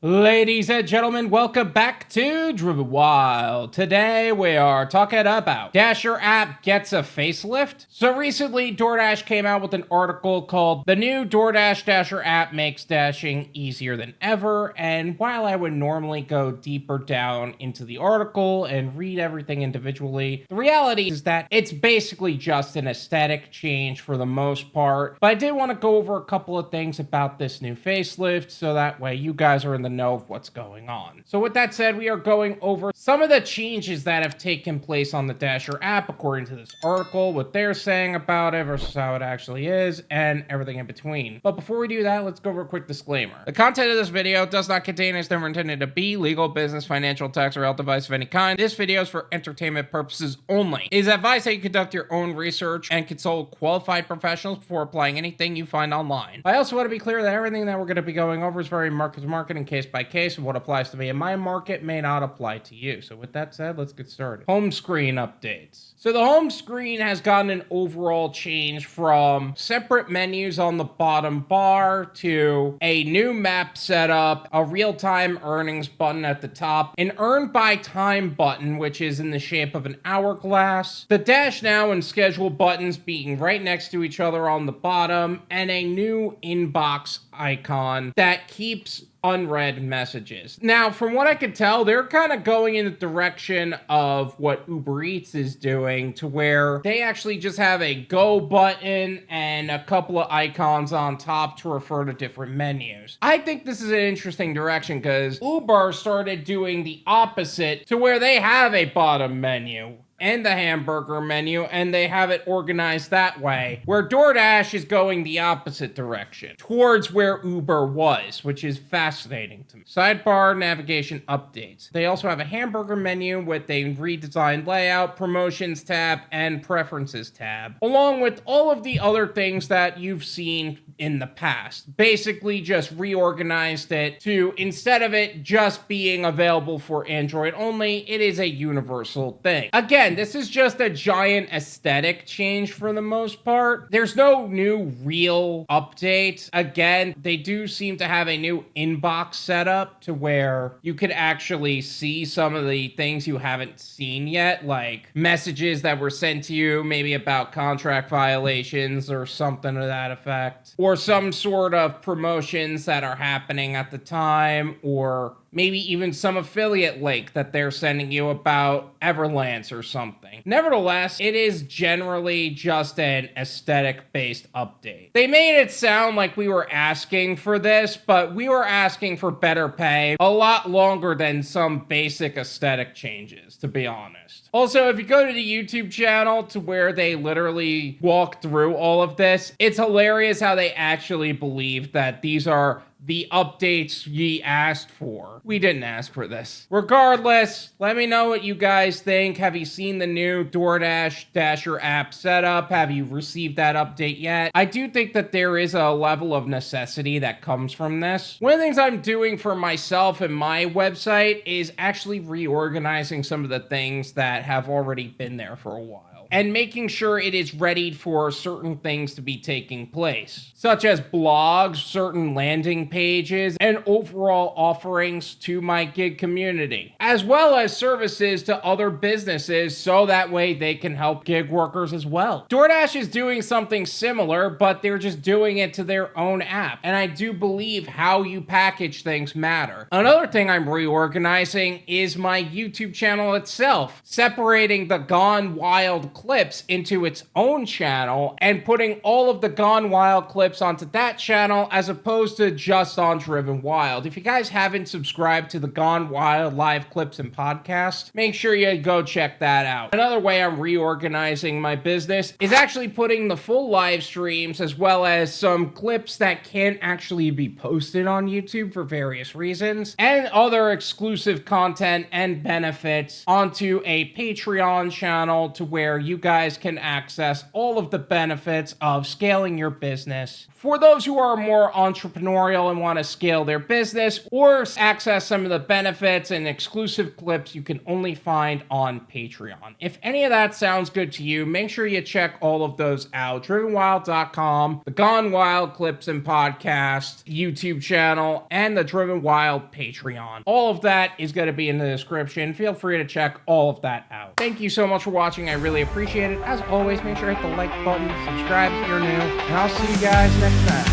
Ladies and gentlemen, welcome back to Driven Wyld. Today we are talking about Dasher app gets a facelift. So recently, DoorDash came out with an article called "The New DoorDash Dasher app makes dashing easier than ever." And while I would normally go deeper down into the article and read everything individually, the reality is that it's basically just an aesthetic change for the most part. But I did want to go over a couple of things about this new facelift so that way you guys are in the know of what's going on. So with that said, we are going over some of the changes that have taken place on the Dasher app according to this article, what they're saying about it versus how it actually is, and everything in between. But before we do that, let's go over a quick disclaimer. The content of this video does not contain and is never intended to be legal, business, financial, tax, or health advice of any kind. This video is for entertainment purposes only. It is advised that you conduct your own research and consult qualified professionals before applying anything you find online. I also want to be clear that everything that we're going to be going over is very market to market and case by case, and what applies to me in my market may not apply to you. So with that said, let's get started. Home screen updates. So the home screen has gotten an overall change from separate menus on the bottom bar to a new map setup, a real-time earnings button at the top, an earn by time button, which is in the shape of an hourglass, the dash now and schedule buttons being right next to each other on the bottom, and a new inbox icon that keeps unread messages. Now, from what I could tell, they're kind of going in the direction of what UberEats is doing, to where they actually just have a go button and a couple of icons on top to refer to different menus. I think this is an interesting direction because Uber started doing the opposite, to where they have a bottom menu and the hamburger menu, and they have it organized that way, where DoorDash is going the opposite direction, towards where Uber was, which is fascinating to me. Sidebar navigation updates. They also have a hamburger menu with a redesigned layout, promotions tab, and preferences tab, along with all of the other things that you've seen in the past. Basically just reorganized it to, instead of it just being available for Android only, it is a universal thing. Again, this is just a giant aesthetic change for the most part. There's no new real update. Again, they do seem to have a new inbox setup to where you could actually see some of the things you haven't seen yet, like messages that were sent to you, maybe about contract violations or something to that effect, or some sort of promotions that are happening at the time, or maybe even some affiliate link that they're sending you about Everlance or something. Nevertheless, it is generally just an aesthetic-based update. They made it sound like we were asking for this, but we were asking for better pay a lot longer than some basic aesthetic changes, to be honest. Also, if you go to the YouTube channel to where they literally walk through all of this, it's hilarious how they actually believe that these are the updates ye asked for. We didn't ask for this. Regardless, let me know what you guys think. Have you seen the new DoorDash Dasher app setup? Have you received that update yet? I do think that there is a level of necessity that comes from this. One of the things I'm doing for myself and my website is actually reorganizing some of the things that have already been there for a while, and making sure it is ready for certain things to be taking place, such as blogs, certain landing pages, and overall offerings to my gig community, as well as services to other businesses, so that way they can help gig workers as well. DoorDash is doing something similar, but they're just doing it to their own app, and I do believe how you package things matter. Another thing I'm reorganizing is my YouTube channel itself, separating the Gone Wyld clips into its own channel and putting all of the Gone Wyld clips onto that channel as opposed to just on Driven Wyld. If you guys haven't subscribed to the Gone Wyld live clips and podcast, make sure you go check that out. Another way I'm reorganizing my business is actually putting the full live streams as well as some clips that can't actually be posted on YouTube for various reasons, and other exclusive content and benefits onto a Patreon channel, to where you guys can access all of the benefits of scaling your business. For those who are more entrepreneurial and want to scale their business or access some of the benefits and exclusive clips you can only find on Patreon. If any of that sounds good to you, make sure you check all of those out. DrivenWyld.com, the Gone Wild Clips and Podcast YouTube channel, and the Driven Wyld Patreon. All of that is going to be in the description. Feel free to check all of that out. Thank you so much for watching. I really appreciate it. As always, make sure to hit the like button, subscribe if you're new, and I'll see you guys next time.